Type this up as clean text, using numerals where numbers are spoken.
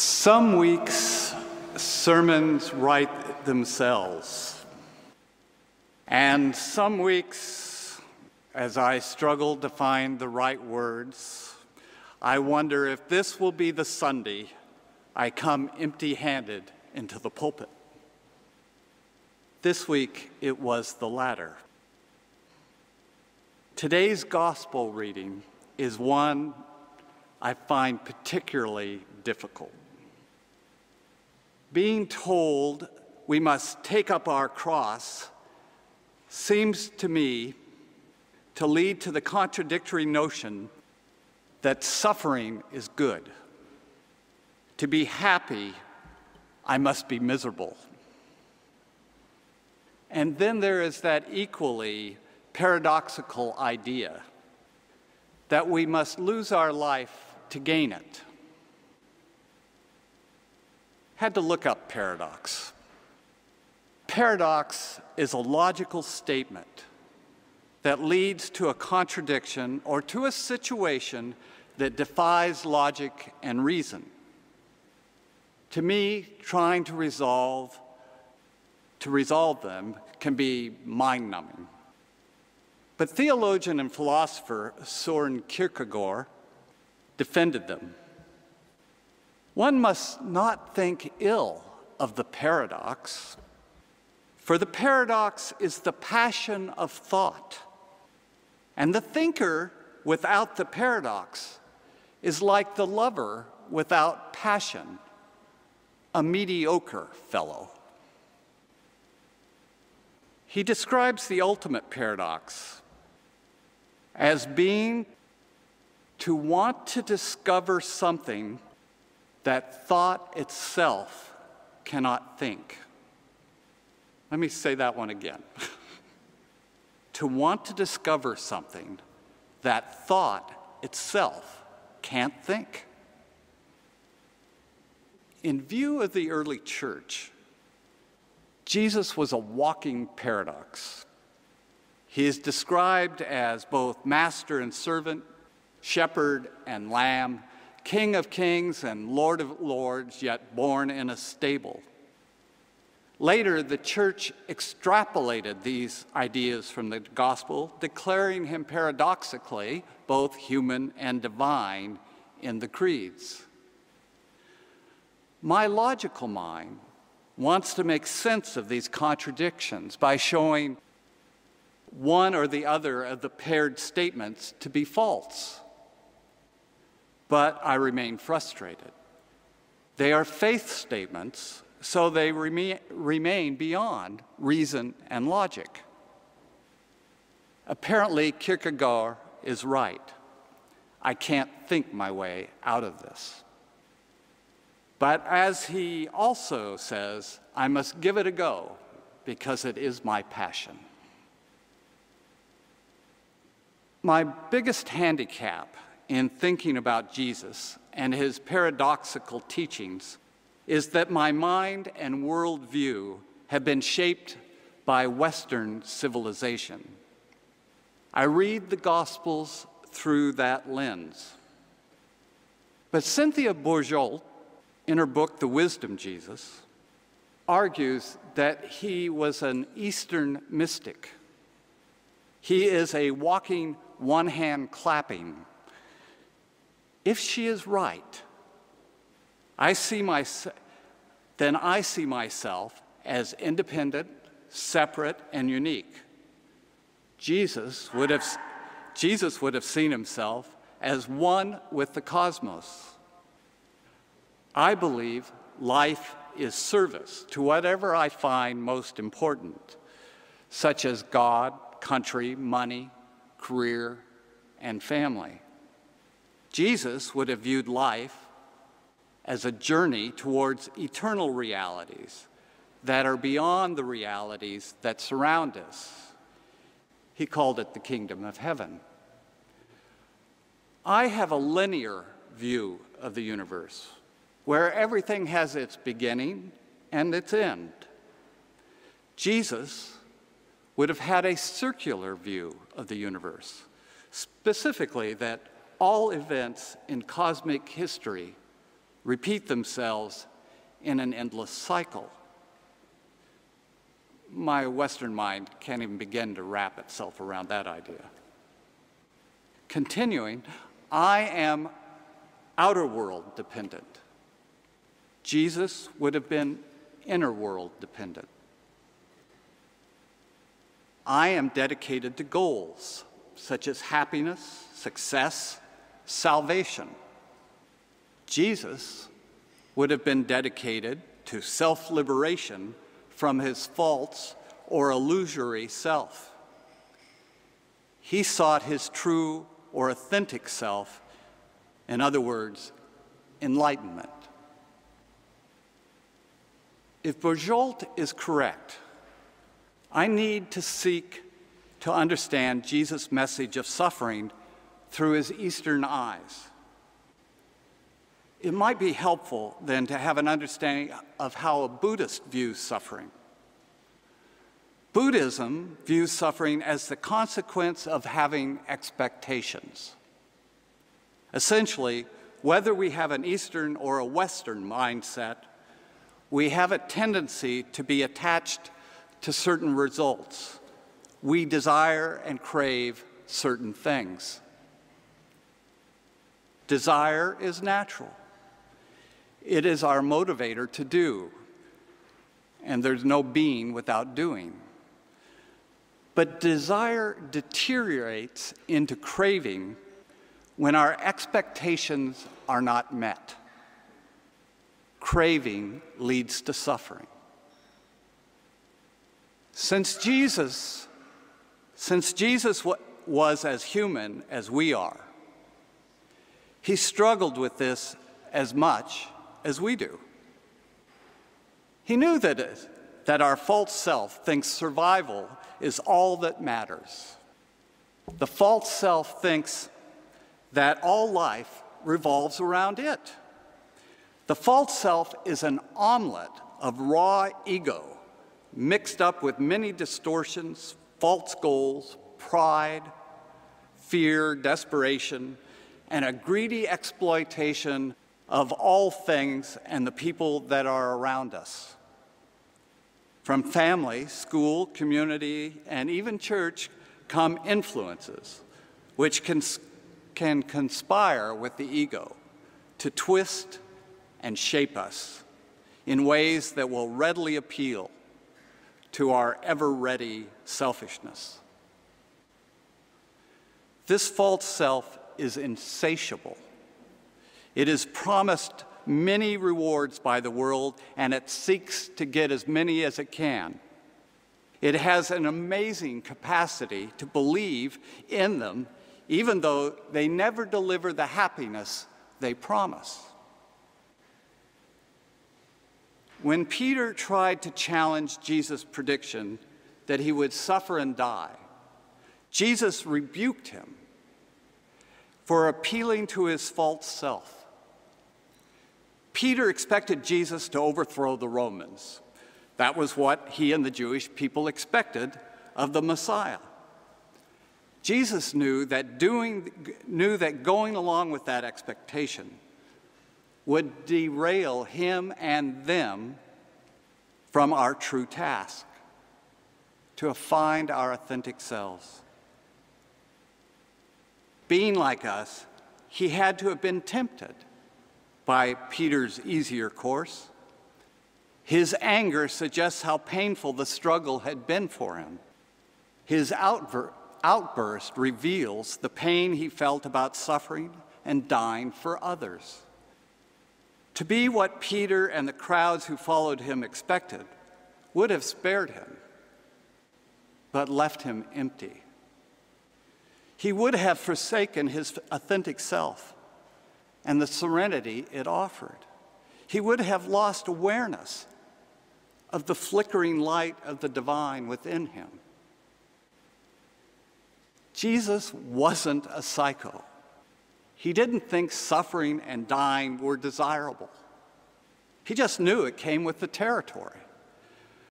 Some weeks, sermons write themselves. And some weeks, as I struggle to find the right words, I wonder if this will be the Sunday I come empty-handed into the pulpit. This week, it was the latter. Today's gospel reading is one I find particularly difficult. Being told we must take up our cross seems to me to lead to the contradictory notion that suffering is good. To be happy, I must be miserable. And then there is that equally paradoxical idea that we must lose our life to gain it. Had to look up paradox. Paradox is a logical statement that leads to a contradiction or to a situation that defies logic and reason. To me, trying to resolve them can be mind-numbing. But theologian and philosopher Søren Kierkegaard defended them. One must not think ill of the paradox, for the paradox is the passion of thought. And the thinker without the paradox is like the lover without passion, a mediocre fellow. He describes the ultimate paradox as being to want to discover something that thought itself cannot think. Let me say that one again. To want to discover something that thought itself can't think. In view of the early church, Jesus was a walking paradox. He is described as both master and servant, shepherd and lamb, King of kings and Lord of lords, yet born in a stable. Later, the church extrapolated these ideas from the gospel, declaring him paradoxically both human and divine in the creeds. My logical mind wants to make sense of these contradictions by showing one or the other of the paired statements to be false. But I remain frustrated. They are faith statements, so they remain beyond reason and logic. Apparently, Kierkegaard is right. I can't think my way out of this. But as he also says, I must give it a go because it is my passion. My biggest handicap in thinking about Jesus and his paradoxical teachings is that my mind and worldview have been shaped by Western civilization. I read the Gospels through that lens. But Cynthia Bourgeault, in her book, The Wisdom Jesus, argues that he was an Eastern mystic. He is a walking one-hand clapping. If she is right, then I see myself as independent, separate, and unique. Jesus would have seen himself as one with the cosmos. I believe life is service to whatever I find most important, such as God, country, money, career, and family. Jesus would have viewed life as a journey towards eternal realities that are beyond the realities that surround us. He called it the kingdom of heaven. I have a linear view of the universe, where everything has its beginning and its end. Jesus would have had a circular view of the universe, specifically that all events in cosmic history repeat themselves in an endless cycle. My Western mind can't even begin to wrap itself around that idea. Continuing, I am outer world dependent. Jesus would have been inner world dependent. I am dedicated to goals such as happiness, success, salvation. Jesus would have been dedicated to self-liberation from his false or illusory self. He sought his true or authentic self, in other words, enlightenment. If Bourgeault is correct, I need to seek to understand Jesus' message of suffering through his Eastern eyes. It might be helpful then to have an understanding of how a Buddhist views suffering. Buddhism views suffering as the consequence of having expectations. Essentially, whether we have an Eastern or a Western mindset, we have a tendency to be attached to certain results. We desire and crave certain things. Desire is natural. It is our motivator to do, and there's no being without doing. But desire deteriorates into craving when our expectations are not met. Craving leads to suffering. Since Jesus was as human as we are, he struggled with this as much as we do. He knew that our false self thinks survival is all that matters. The false self thinks that all life revolves around it. The false self is an omelet of raw ego mixed up with many distortions, false goals, pride, fear, desperation, and a greedy exploitation of all things and the people that are around us. From family, school, community, and even church come influences which can conspire with the ego to twist and shape us in ways that will readily appeal to our ever-ready selfishness. This false self is insatiable. It is promised many rewards by the world, and it seeks to get as many as it can. It has an amazing capacity to believe in them, even though they never deliver the happiness they promise. When Peter tried to challenge Jesus' prediction that he would suffer and die, Jesus rebuked him for appealing to his false self. Peter expected Jesus to overthrow the Romans. That was what he and the Jewish people expected of the Messiah. Jesus knew that going along with that expectation would derail him and them from our true task, to find our authentic selves. Being like us, he had to have been tempted by Peter's easier course. His anger suggests how painful the struggle had been for him. His outburst reveals the pain he felt about suffering and dying for others. To be what Peter and the crowds who followed him expected would have spared him, but left him empty. He would have forsaken his authentic self and the serenity it offered. He would have lost awareness of the flickering light of the divine within him. Jesus wasn't a psycho. He didn't think suffering and dying were desirable. He just knew it came with the territory.